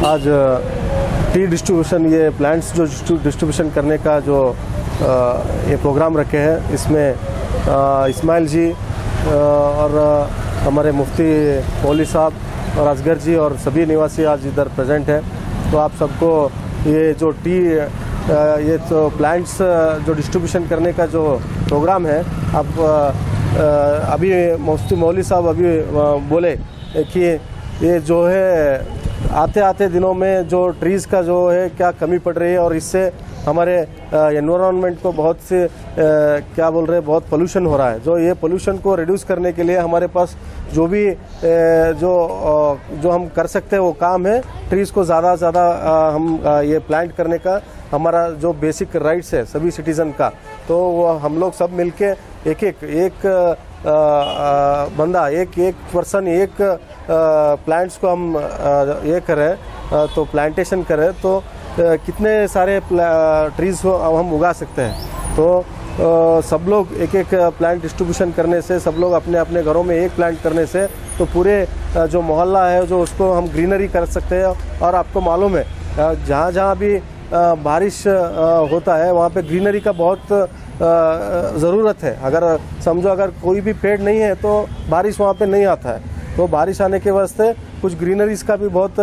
आज T distribution, ये plants जो डिस्ट्रीब्यूशन करने का जो ये प्रोग्राम रखे हैं, इसमें इस्माइल जी और हमारे मुफ्ती मौलवी साहब और असगर जी और सभी निवासी आज इधर प्रेजेंट हैं। तो आप सबको ये जो टी ये तो प्लांट्स जो डिस्ट्रीब्यूशन करने का जो प्रोग्राम है, आप अभी मुफ्ती मौलवी साहब अभी बोले कि ये जो है आते आते दिनों में जो ट्रीज़ का जो है क्या कमी पड़ रही है और इससे हमारे एनवायरनमेंट को बहुत से क्या बोल रहे हैं, बहुत पोल्यूशन हो रहा है। जो ये पोल्यूशन को रिड्यूस करने के लिए हमारे पास जो भी जो हम कर सकते हैं वो काम है, ट्रीज़ को ज़्यादा से ज़्यादा हम ये प्लांट करने का हमारा जो बेसिक राइट्स है सभी सिटीज़न का। तो वो हम लोग सब मिलके एक बंदा एक पर्सन एक प्लांट्स को हम ये करें, तो प्लांटेशन करें तो कितने सारे ट्रीज़ हम उगा सकते हैं। तो सब लोग एक प्लांट डिस्ट्रीब्यूशन करने से, सब लोग अपने अपने घरों में एक प्लांट करने से, तो पूरे जो मोहल्ला है जो उसको हम ग्रीनरी कर सकते हैं। और आपको मालूम है जहाँ जहाँ भी बारिश होता है वहाँ पे ग्रीनरी का बहुत ज़रूरत है। अगर समझो अगर कोई भी पेड़ नहीं है तो बारिश वहाँ पे नहीं आता है। तो बारिश आने के वास्ते कुछ ग्रीनरीज का भी बहुत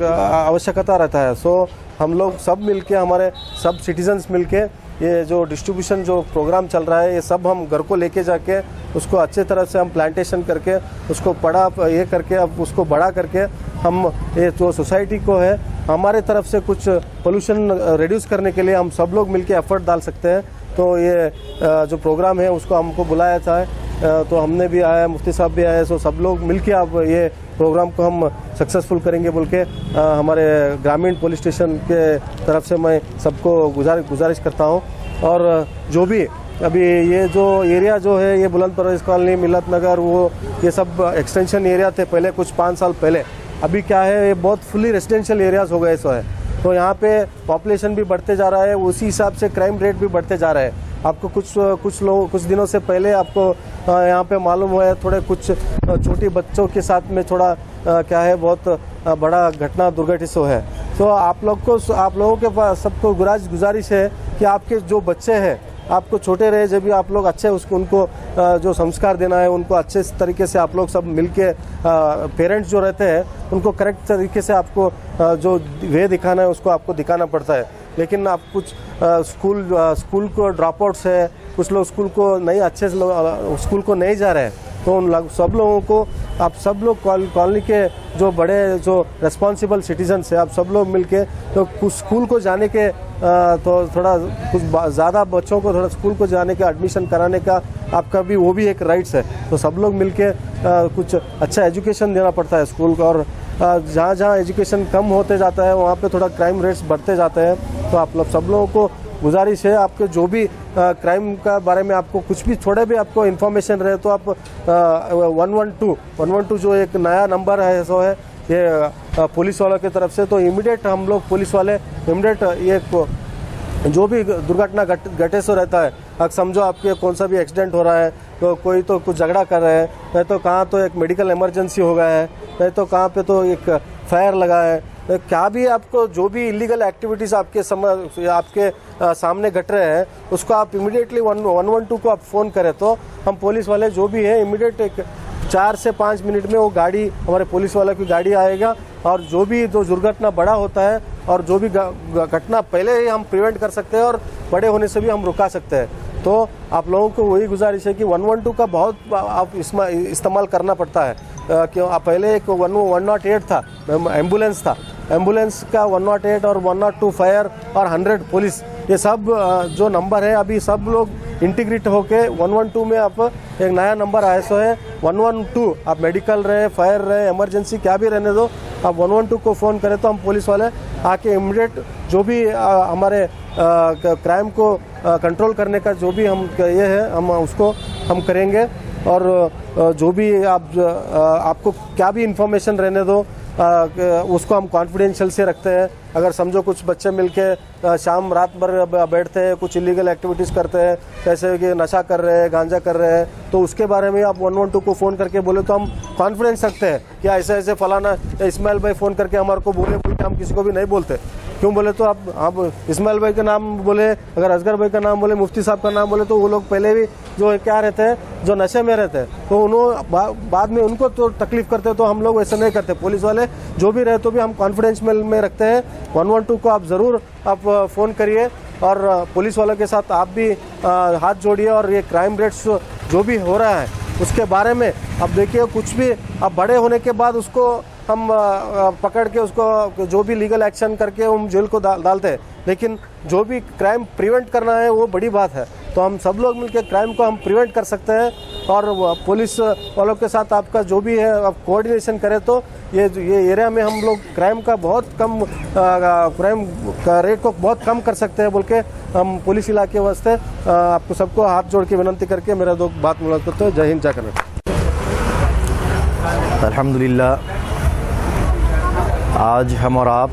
आवश्यकता रहता है। सो हम लोग सब मिलके, हमारे सब सिटीजन्स मिलके ये जो डिस्ट्रीब्यूशन जो प्रोग्राम चल रहा है, ये सब हम घर को लेके जाके उसको अच्छे तरह से हम प्लांटेशन करके उसको ये करके अब उसको बड़ा करके हम ये जो सोसाइटी को है हमारे तरफ से कुछ पोल्यूशन रिड्यूस करने के लिए हम सब लोग मिलके एफर्ट डाल सकते हैं। तो ये जो प्रोग्राम है उसको हमको बुलाया था, तो हमने भी आया, मुफ्ती साहब भी आए। सो सब लोग मिलके अब ये प्रोग्राम को हम सक्सेसफुल करेंगे बोल के हमारे ग्रामीण पुलिस स्टेशन के तरफ से मैं सबको गुजारिश करता हूँ। और जो भी अभी ये जो एरिया जो है, ये बुलंद परवेज़ कॉलोनी, मिलत नगर, वो ये सब एक्सटेंशन एरिया थे पहले कुछ 5 साल पहले। अभी क्या है, ये बहुत फुली रेजिडेंशियल एरियाज़ हो गए सो है। तो यहाँ पे पॉपुलेशन भी बढ़ते जा रहा है, उसी हिसाब से क्राइम रेट भी बढ़ते जा रहा है। आपको कुछ दिनों से पहले आपको यहाँ पे मालूम है थोड़े कुछ छोटे बच्चों के साथ में थोड़ा क्या है, बहुत बड़ा घटना दुर्घटित है। तो आप लोगों के पास सबको गुजारिश है कि आपके जो बच्चे हैं, आपको छोटे रहे जब भी आप लोग अच्छे उनको जो संस्कार देना है, उनको अच्छे तरीके से आप लोग सब मिलके पेरेंट्स जो रहते हैं उनको करेक्ट तरीके से आपको जो वे दिखाना है उसको आपको दिखाना पड़ता है। लेकिन आप कुछ स्कूल को ड्रॉप आउट्स है, कुछ लोग स्कूल को नहीं अच्छे से स्कूल को नहीं जा रहे हैं। तो उन सब लोगों को आप सब लोग कॉलोनी के जो बड़े जो रिस्पॉन्सिबल सिटीजन्स हैं, आप सब लोग मिलके तो कुछ स्कूल को जाने के तो थोड़ा कुछ ज़्यादा बच्चों को थोड़ा स्कूल को जाने का एडमिशन कराने का आपका भी वो भी एक राइट्स है। तो सब लोग मिलके कुछ अच्छा एजुकेशन देना पड़ता है स्कूल को। और जहाँ जहाँ एजुकेशन कम होते जाता है वहाँ पे थोड़ा क्राइम रेट्स बढ़ते जाते हैं। तो आप लोग सब लोगों को गुजारिश है, आपके जो भी क्राइम का बारे में आपको कुछ भी थोड़े भी आपको इन्फॉर्मेशन रहे तो आप 112 जो एक नया नंबर है सो है ये पुलिस वालों की तरफ से। तो इमीडिएट हम लोग पुलिस वाले इमीडिएट ये जो भी दुर्घटना घटे सो रहता है, अब समझो आपके कौन सा भी एक्सीडेंट हो रहा है, तो कोई तो कुछ झगड़ा कर रहे हैं, नहीं तो कहाँ तो एक मेडिकल इमरजेंसी हो गया है, नहीं तो कहाँ पे तो एक फायर लगा है, क्या भी आपको जो भी इलीगल एक्टिविटीज़ आपके सामने घट रहे हैं उसको आप इमीडिएटली 112 को आप फ़ोन करें तो हम पुलिस वाले जो भी है इमीडिएट एक 4 से 5 मिनट में वो गाड़ी, हमारे पुलिस वाला की गाड़ी आएगा और जो भी तो दुर्घटना बड़ा होता है और जो भी घटना पहले ही हम प्रिवेंट कर सकते हैं और बड़े होने से भी हम रुका सकते हैं। तो आप लोगों को वही गुजारिश है कि 112 का बहुत आप इस्तेमाल करना पड़ता है। क्यों पहले एक 108 था, एम्बुलेंस था, एम्बुलेंस का 108 और 102 फायर और 100 पुलिस, ये सब जो नंबर है अभी सब लोग इंटीग्रेट होके 112 में आप एक नया नंबर आया सो है 112। आप मेडिकल रहे, फायर रहे, इमरजेंसी क्या भी रहने दो, आप 112 को फ़ोन करें तो हम पुलिस वाले आके इमीडिएट जो भी हमारे क्राइम को कंट्रोल करने का जो भी हम ये है हम उसको हम करेंगे। और जो भी आपको क्या भी इंफॉर्मेशन रहने दो, उसको हम कॉन्फिडेंशियल से रखते हैं। अगर समझो कुछ बच्चे मिलके शाम रात भर बैठते हैं, कुछ इलीगल एक्टिविटीज़ करते हैं, जैसे कि नशा कर रहे हैं, गांजा कर रहे हैं, तो उसके बारे में आप 112 को फ़ोन करके बोले तो हम कॉन्फिडेंस रखते हैं कि ऐसे ऐसे फलाना इस्माइल भाई फ़ोन करके हमारे को बोले, बोल के हम किसी को भी नहीं बोलते। क्यों बोले तो आप इस्माइल भाई का नाम बोले, अगर असगर भाई का नाम बोले, मुफ्ती साहब का नाम बोले, तो वो लोग पहले भी जो क्या रहते हैं, जो नशे में रहते हैं, तो उन्होंने बाद में उनको तो तकलीफ करते हैं। तो हम लोग वैसे नहीं करते। पुलिस वाले जो भी रहे तो भी हम कॉन्फिडेंस में रखते हैं। 112 को आप ज़रूर आप फ़ोन करिए और पुलिस वालों के साथ आप भी हाथ जोड़िए। और ये क्राइम रेट्स जो भी हो रहा है उसके बारे में अब देखिए, कुछ भी अब बड़े होने के बाद उसको हम पकड़ के उसको जो भी लीगल एक्शन करके हम जेल को डालते हैं, लेकिन जो भी क्राइम प्रिवेंट करना है वो बड़ी बात है। तो हम सब लोग मिलकर क्राइम को हम प्रिवेंट कर सकते हैं। और पुलिस वालों के साथ आपका जो भी है आप कोऑर्डिनेशन करें तो ये एरिया में हम लोग क्राइम का बहुत कम क्राइम का रेट को बहुत कम कर सकते हैं बोल के हम पुलिस इलाके वास्ते आपको सबको हाथ जोड़ के विनंती करके मेरा दो बात मुलाकात करते हैं। जय हिंद, जय कन्नड़। अल्हम्दुलिल्लाह, आज हम और आप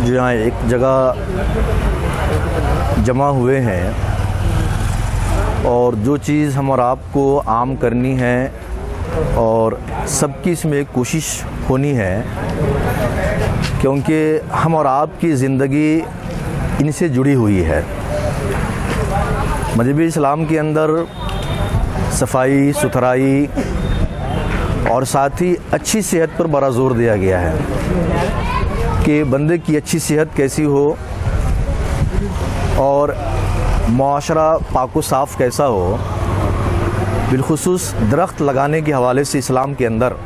जो यहाँ एक जगह जमा हुए हैं और जो चीज़ हम और आपको आम करनी है और सबकी इसमें कोशिश होनी है, क्योंकि हम और आपकी ज़िंदगी इनसे जुड़ी हुई है। मज़हब इस्लाम के अंदर सफाई सुथराई और साथ ही अच्छी सेहत पर बड़ा ज़ोर दिया गया है कि बंदे की अच्छी सेहत कैसी हो और मुआशरा पाको साफ़ कैसा हो। बिलखुसूस दरख्त लगाने के हवाले से इस्लाम के अंदर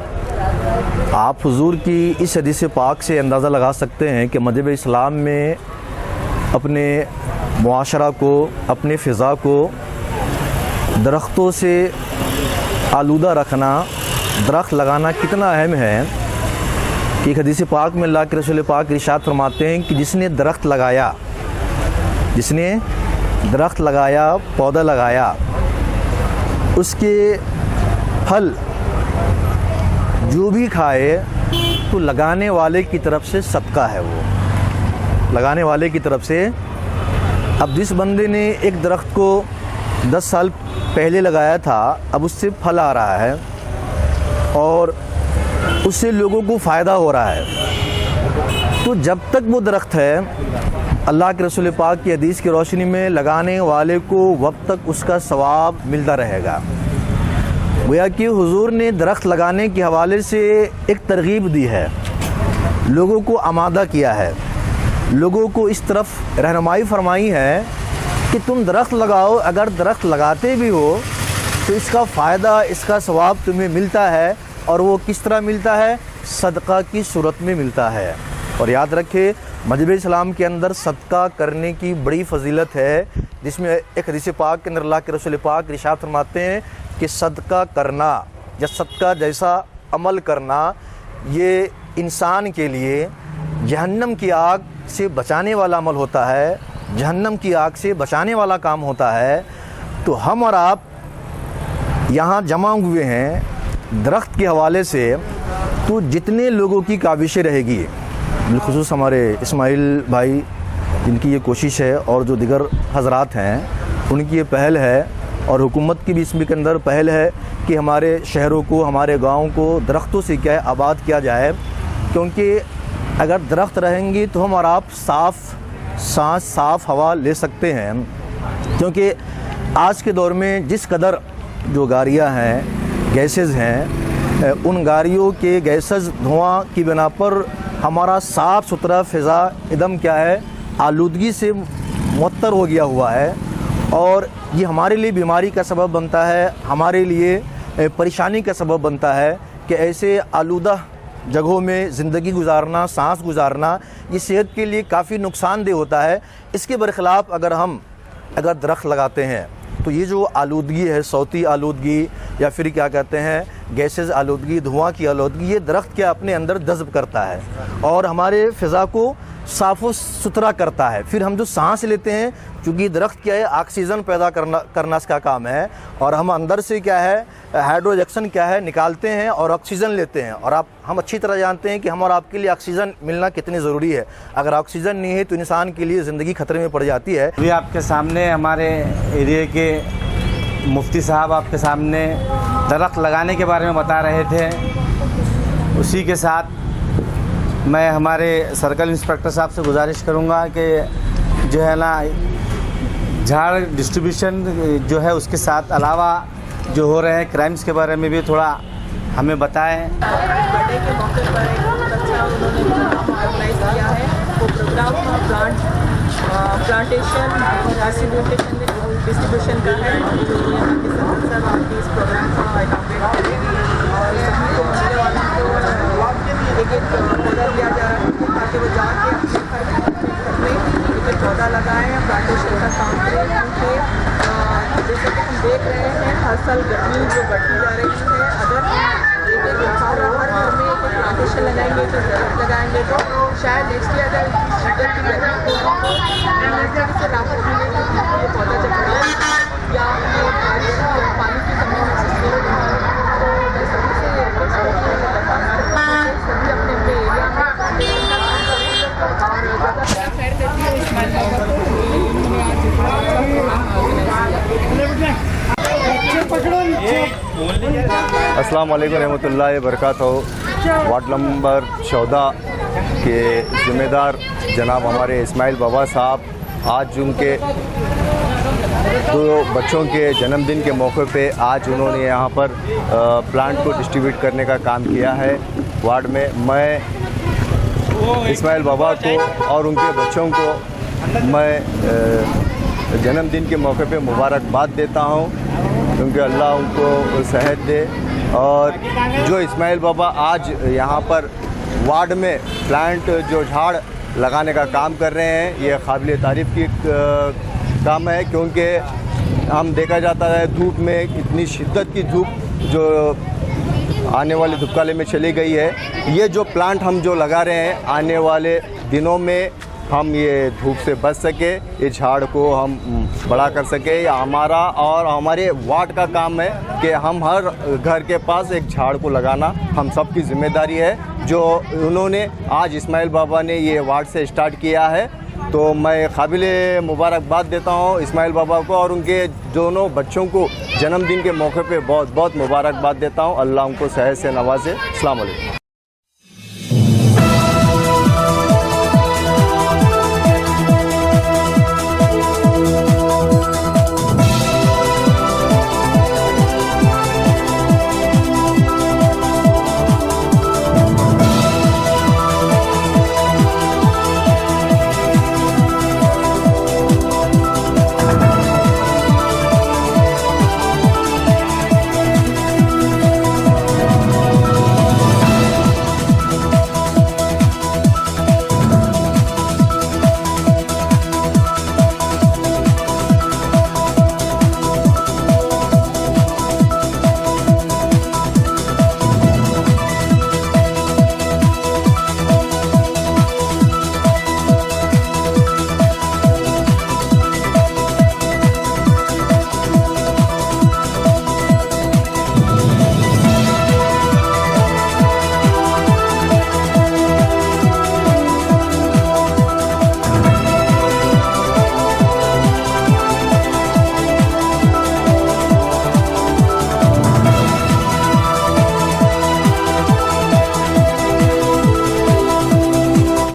आप हुजूर की इस हदीस पाक से अंदाज़ा लगा सकते हैं कि मज़हब इस्लाम में अपने मुआशरा को, अपने फ़िज़ा को दरख्तों से आलूदा रखना, दरख्त लगाना कितना अहम है कि एक हदीस पाक में अल्लाह के रसूल पाक इरशाद फरमाते हैं कि जिसने दरख्त लगाया, पौधा लगाया, उसके फल जो भी खाए तो लगाने वाले की तरफ से सदका है, वो लगाने वाले की तरफ से। अब जिस बंदे ने एक दरख्त को 10 साल पहले लगाया था, अब उससे फल आ रहा है और उससे लोगों को फ़ायदा हो रहा है, तो जब तक वो दरख्त है अल्लाह के रसूल पाक की हदीस की रोशनी में लगाने वाले को वक्त तक उसका सवाब मिलता रहेगा। गोया कि हुजूर ने दरख्त लगाने के हवाले से एक तरगीब दी है, लोगों को आमादा किया है, लोगों को इस तरफ रहनुमाई फरमाई है कि तुम दरख्त लगाओ। अगर दरख्त लगाते भी हो तो इसका फ़ायदा, इसका सवाब तुम्हें मिलता है, और वो किस तरह मिलता है? सदका की सूरत में मिलता है। और याद रखें, मज़हब इस्लाम के अंदर सदका करने की बड़ी फजीलत है, जिसमें एक हदीस पाक के अंदर अल्लाह के रसूल पाक इरशाद फरमाते हैं कि सदका करना या सदका जैसा अमल करना ये इंसान के लिए जहन्नम की आग से बचाने वाला अमल होता है, जहन्नम की आग से बचाने वाला काम होता है। तो हम और आप यहाँ जमा हुए हैं दरख्त के हवाले से, तो जितने लोगों की काविशें रहेगी, बिलखुसूस हमारे इस्माइल भाई जिनकी ये कोशिश है और जो दिगर हजरात हैं उनकी ये पहल है, और हुकूमत की भी इसमें के अंदर पहल है कि हमारे शहरों को, हमारे गाँव को दरख्तों से क्या है आबाद किया जाए। क्योंकि अगर दरख्त रहेंगे तो हम और आप साफ़ हवा ले सकते हैं। क्योंकि आज के दौर में जिस कदर जो गाड़ियाँ हैं, गैसेस हैं, उन गाड़ियों के गैसेस धुआं की बिना पर हमारा साफ़ सुथरा फ़िज़ा एकदम क्या है, आलूदगी से मुअत्तर हो गया हुआ है, और ये हमारे लिए बीमारी का सबब बनता है, हमारे लिए परेशानी का सबब बनता है कि ऐसे आलूदा जगहों में ज़िंदगी गुजारना, सांस गुजारना, ये सेहत के लिए काफ़ी नुकसानदेह होता है। इसके बरखिलाफ़ अगर दरख्त लगाते हैं तो ये जो आलूदगी है, सौती आलूदगी या फिर क्या कहते हैं गैसेस आलूदगी, धुआं की आलूदगी, ये दरख्त क्या अपने अंदर जज़्ब करता है और हमारे फ़िज़ा को साफ़ सुथरा करता है। फिर हम जो सांस लेते हैं, चूँकि दरख्त क्या है, ऑक्सीजन पैदा करना इसका काम है, और हम अंदर से क्या है, हाइड्रोजन क्या है, निकालते हैं और ऑक्सीजन लेते हैं। और हम अच्छी तरह जानते हैं कि हम और आपके लिए ऑक्सीजन मिलना कितनी ज़रूरी है। अगर ऑक्सीजन नहीं है तो इंसान के लिए ज़िंदगी खतरे में पड़ जाती है। अभी आपके सामने हमारे एरिया के मुफ्ती साहब आपके सामने दरख्त लगाने के बारे में बता रहे थे। उसी के साथ मैं हमारे सर्कल इंस्पेक्टर साहब से गुजारिश करूंगा कि जो है ना, झाड़ डिस्ट्रीब्यूशन जो है उसके साथ अलावा जो हो रहे हैं क्राइम्स के बारे में भी थोड़ा हमें बताएं। बर्थडे के मौके पर एक बहुत अच्छा उन्होंने प्रोग्राम ऑर्गेनाइज किया है। वो प्रोग्राम प्लांटेशन डिस्ट्रीब्यूशन का है, जो यहाँ के सदस्य आपके इस प्रोग्राम का इनाग्रेट करेंगे और सभी को मिलने वालों को एक पौधा दिया जा रहा है ताकि वो जाके अपने घर में एक पौधा लगाएं, प्लांटेशन का काम करें। क्योंकि जैसे कि हम देख रहे हैं हर साल गर्मी जो बढ़ती जा रही है, अगर एक हर घर में एक प्लांटेशन लगाएंगे तो दरख्त लगाएंगे तो शायद नेक्स्ट ईयर अगर शीतल की गर्मी से राहत मिलेगी। ये पौधा जब बढ़े या पानी की कमी महसूस नहीं होगी, तो मैं सभी से रिक्वेस्ट करती हूँ, सभी अपने अपने एरिया में प्लांटेशन का काम करें। और ज़्यादा खैर देती हूँ इस्माइल बाबा को, उन्होंने आज बड़ा अच्छा प्रोग्राम ऑर्गेनाइज किया। अस्सलाम वालेकुम रहमतुल्लाहि वबरकातुहू। वार्ड नंबर 14 के ज़िम्मेदार जनाब हमारे इस्माइल बाबा साहब आज उनके 2 बच्चों के जन्मदिन के मौके पे आज उन्होंने यहाँ पर प्लांट को डिस्ट्रीब्यूट करने का काम किया है वार्ड में। मैं इस्माइल बाबा को और उनके बच्चों को मैं जन्मदिन के मौके पे मुबारकबाद देता हूँ, क्योंकि अल्लाह उनको सेहत दे। और जो इस्माइल बाबा आज यहाँ पर वार्ड में प्लांट जो झाड़ लगाने का काम कर रहे हैं, ये काबिल तारीफ़ की काम है, क्योंकि हम देखा जाता है धूप में इतनी शिद्दत की धूप जो आने वाले धूपकाले में चली गई है। ये जो प्लांट हम जो लगा रहे हैं, आने वाले दिनों में हम ये धूप से बच सके, ये झाड़ को हम बड़ा कर सके। या हमारा और हमारे वार्ड का काम है कि हम हर घर के पास एक झाड़ को लगाना हम सब की जिम्मेदारी है, जो उन्होंने आज इस्माइल बाबा ने ये वार्ड से स्टार्ट किया है। तो मैं काबिल मुबारकबाद देता हूँ इस्माइल बाबा को और उनके दोनों बच्चों को जन्मदिन के मौके पे बहुत बहुत मुबारकबाद देता हूँ। अल्लाह उनको सेहत से नवाजे। अस्सलाम वालेकुम।